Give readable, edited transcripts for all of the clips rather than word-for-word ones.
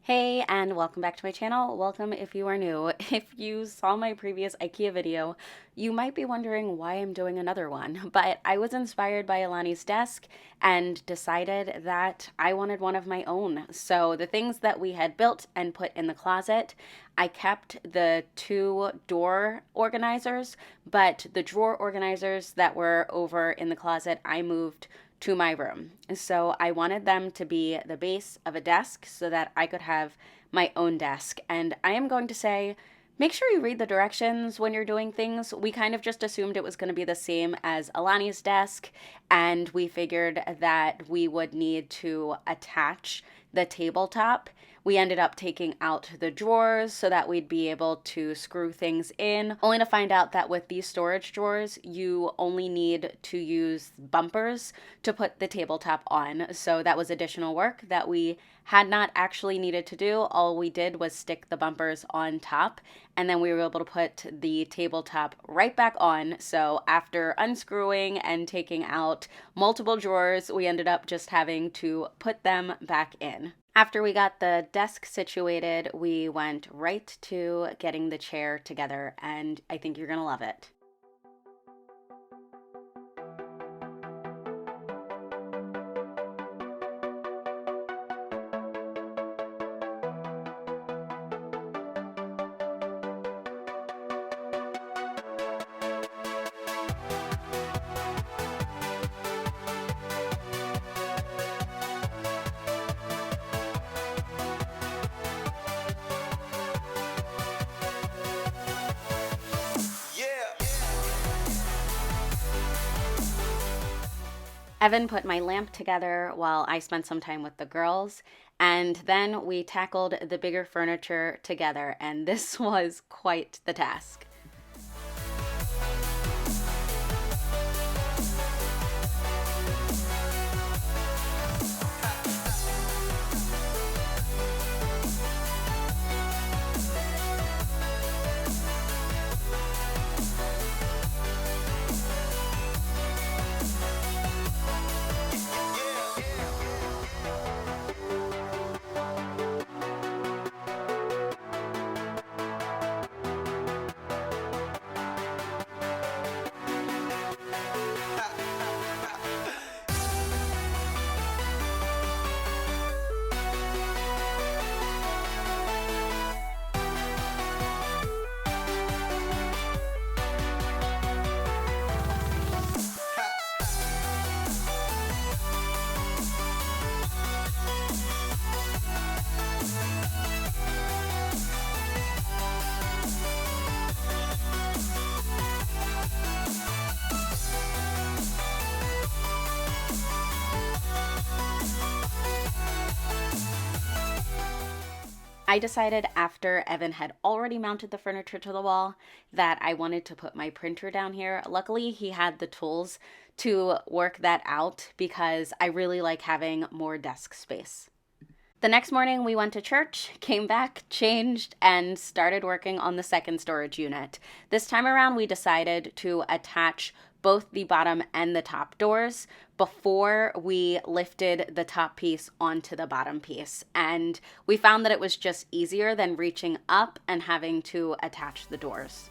Hey, and welcome back to my channel. Welcome if you are new. If you saw my previous IKEA video, you might be wondering why I'm doing another one, but I was inspired by Elani's desk and decided that I wanted one of my own. So the things that we had built and put in the closet, I kept the two door organizers, but the drawer organizers that were over in the closet, I moved to my room. So I wanted them to be the base of a desk so that I could have my own desk. And I am going to say, make sure you read the directions when you're doing things. We kind of just assumed it was going to be the same as Elani's desk, and we figured that we would need to attach the tabletop. We ended up taking out the drawers so that we'd be able to screw things in, only to find out that with these storage drawers, you only need to use bumpers to put the tabletop on. So that was additional work that we had not actually needed to do. All we did was stick the bumpers on top, and then we were able to put the tabletop right back on. So after unscrewing and taking out multiple drawers, we ended up just having to put them back in. After we got the desk situated, we went right to getting the chair together, and I think you're gonna love it. Evan put my lamp together while I spent some time with the girls, and then we tackled the bigger furniture together, and this was quite the task. I decided after Evan had already mounted the furniture to the wall that I wanted to put my printer down here. Luckily, he had the tools to work that out because I really like having more desk space. The next morning, we went to church, came back, changed, and started working on the second storage unit. This time around, we decided to attach both the bottom and the top doors before we lifted the top piece onto the bottom piece. And we found that it was just easier than reaching up and having to attach the doors.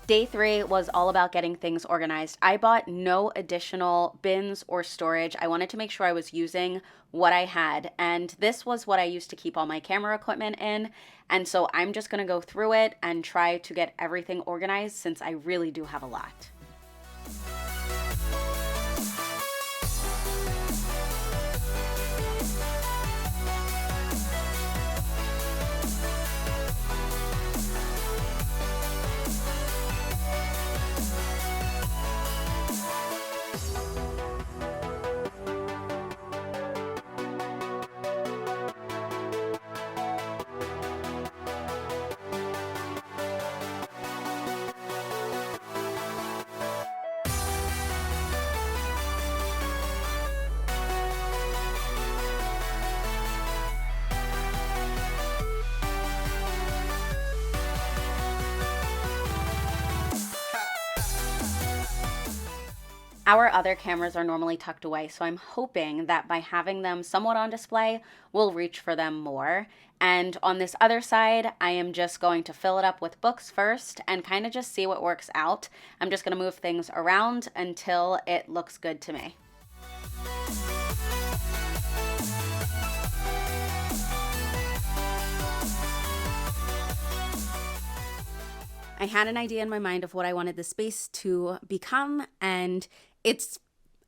Day 3 was all about getting things organized. I bought no additional bins or storage. I wanted to make sure I was using what I had, and this was what I used to keep all my camera equipment in, and so I'm just gonna go through it and try to get everything organized since I really do have a lot. Our other cameras are normally tucked away, so I'm hoping that by having them somewhat on display, we'll reach for them more. And on this other side, I am just going to fill it up with books first and kind of just see what works out. I'm just going to move things around until it looks good to me. I had an idea in my mind of what I wanted the space to become, and it's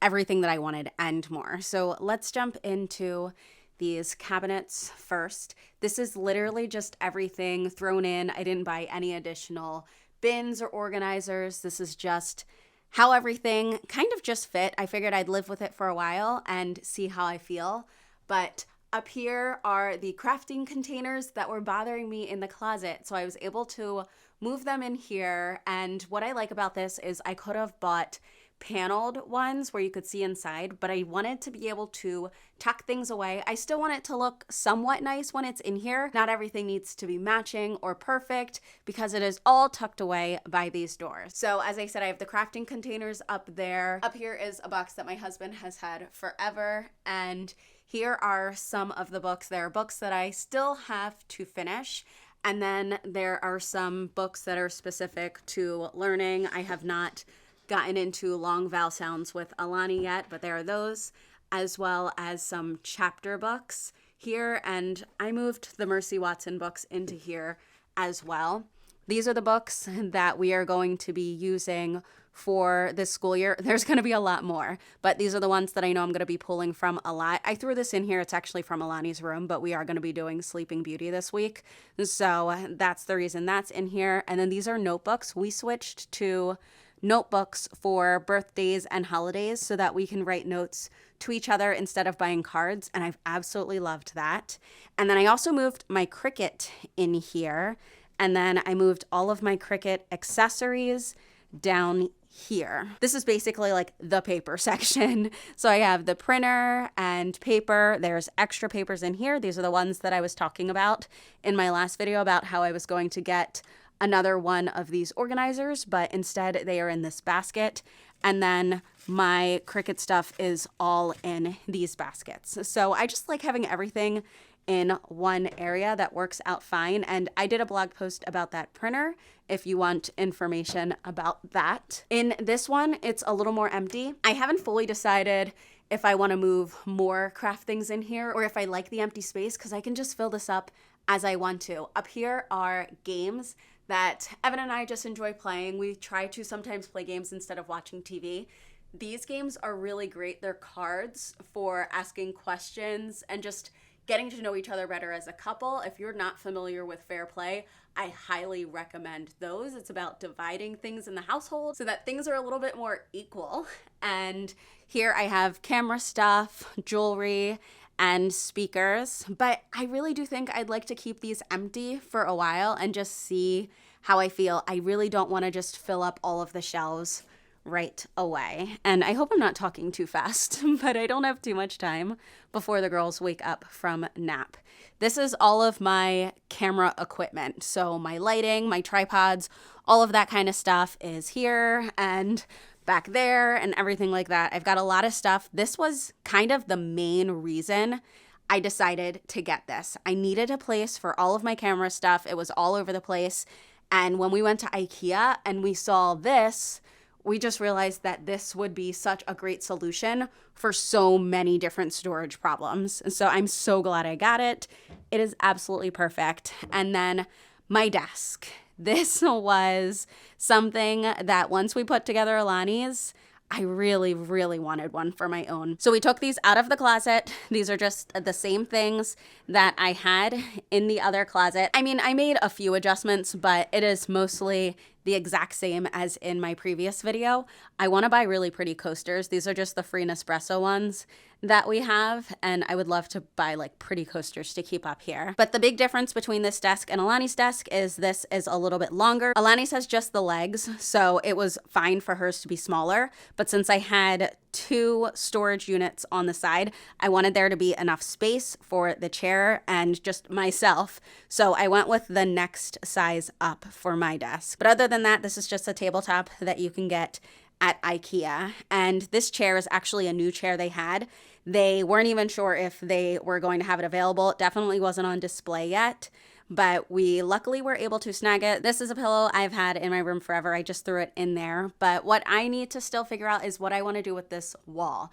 everything that I wanted and more. So let's jump into these cabinets first. This is literally just everything thrown in. I didn't buy any additional bins or organizers. This is just how everything kind of just fit. I figured I'd live with it for a while and see how I feel. But up here are the crafting containers that were bothering me in the closet. So I was able to move them in here. And what I like about this is I could have bought paneled ones where you could see inside, but I wanted to be able to tuck things away. I still want it to look somewhat nice when it's in here. Not everything needs to be matching or perfect because it is all tucked away by these doors. So as I said, I have the crafting containers up there. Up here is a box that my husband has had forever, and here are some of the books. There are books that I still have to finish, and then there are some books that are specific to learning. I have not gotten into long vowel sounds with Elani yet, but there are those, as well as some chapter books here, and I moved the Mercy Watson books into here as well. These are the books that we are going to be using for this school year. There's going to be a lot more, but these are the ones that I know I'm going to be pulling from a lot. I threw this in here. It's actually from Elani's room, but we are going to be doing Sleeping Beauty this week. So that's the reason that's in here. And then these are notebooks. We switched to notebooks for birthdays and holidays so that we can write notes to each other instead of buying cards, and I've absolutely loved that. And then I also moved my Cricut in here, and then I moved all of my Cricut accessories down here. This is basically like the paper section. So I have the printer and paper. There's extra papers in here. These are the ones that I was talking about in my last video about how I was going to get another one of these organizers, but instead they are in this basket. And then my Cricut stuff is all in these baskets. So I just like having everything in one area. That works out fine. And I did a blog post about that printer if you want information about that. In this one, it's a little more empty. I haven't fully decided if I want to move more craft things in here or if I like the empty space, because I can just fill this up as I want to. Up here are games that Evan and I just enjoy playing. We try to sometimes play games instead of watching TV. These games are really great. They're cards for asking questions and just getting to know each other better as a couple. If you're not familiar with Fair Play, I highly recommend those. It's about dividing things in the household so that things are a little bit more equal. And here I have camera stuff, jewelry, and speakers, but I really do think I'd like to keep these empty for a while and just see how I feel. I really don't want to just fill up all of the shelves right away. And I hope I'm not talking too fast, but I don't have too much time before the girls wake up from nap. This is all of my camera equipment. So my lighting, my tripods, all of that kind of stuff is here and back there and everything like that. I've got a lot of stuff. This was kind of the main reason I decided to get this. I needed a place for all of my camera stuff. It was all over the place. And when we went to Ikea and we saw this, we just realized that this would be such a great solution for so many different storage problems. And so I'm so glad I got it. It is absolutely perfect. And then my desk. This was something that once we put together Elani's, I really, really wanted one for my own. So we took these out of the closet. These are just the same things that I had in the other closet. I mean, I made a few adjustments, but it is mostly the exact same as in my previous video. I want to buy really pretty coasters. These are just the free Nespresso ones that we have, and I would love to buy like pretty coasters to keep up here. But the big difference between this desk and Elani's desk is this is a little bit longer. Elani's has just the legs, so it was fine for hers to be smaller, but since I had 2 storage units on the side, I wanted there to be enough space for the chair and just myself, so I went with the next size up for my desk. But other than that, this is just a tabletop that you can get at Ikea. And this chair is actually a new chair they had. They weren't even sure if they were going to have it available. It definitely wasn't on display yet, but we luckily were able to snag it. This is a pillow I've had in my room forever. I just threw it in there. But what I need to still figure out is what I want to do with this wall.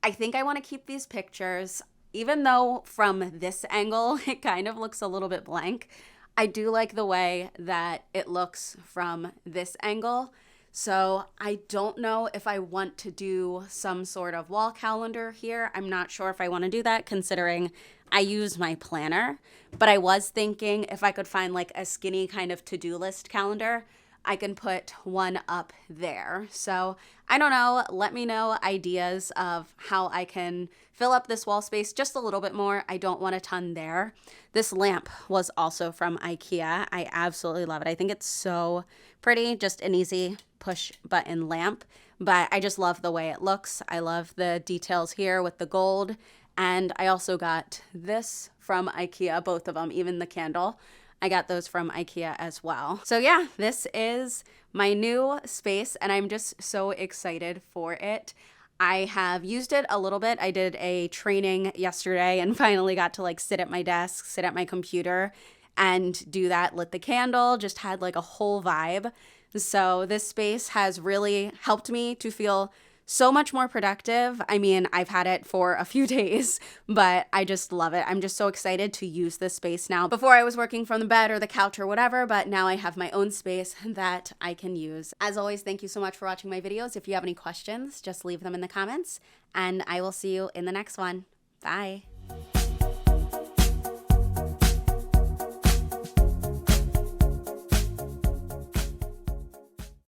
I think I want to keep these pictures, even though from this angle, it kind of looks a little bit blank. I do like the way that it looks from this angle. So I don't know if I want to do some sort of wall calendar here. I'm not sure if I want to do that considering I use my planner, but I was thinking if I could find like a skinny kind of to-do list calendar, I can put one up there. So I don't know, let me know ideas of how I can fill up this wall space just a little bit more. I don't want a ton there. This lamp was also from Ikea. I absolutely love it. I think it's so pretty, just an easy push button lamp, but I just love the way it looks. I love the details here with the gold. And I also got this from Ikea, both of them, even the candle. I got those from Ikea as well. So yeah, this is my new space and I'm just so excited for it. I have used it a little bit. I did a training yesterday and finally got to like sit at my desk, sit at my computer and do that, lit the candle, just had like a whole vibe. So this space has really helped me to feel so much more productive. I mean, I've had it for a few days, but I just love it. I'm just so excited to use this space now. Before I was working from the bed or the couch or whatever, but now I have my own space that I can use. As always, thank you so much for watching my videos. If you have any questions, just leave them in the comments and I will see you in the next one. Bye.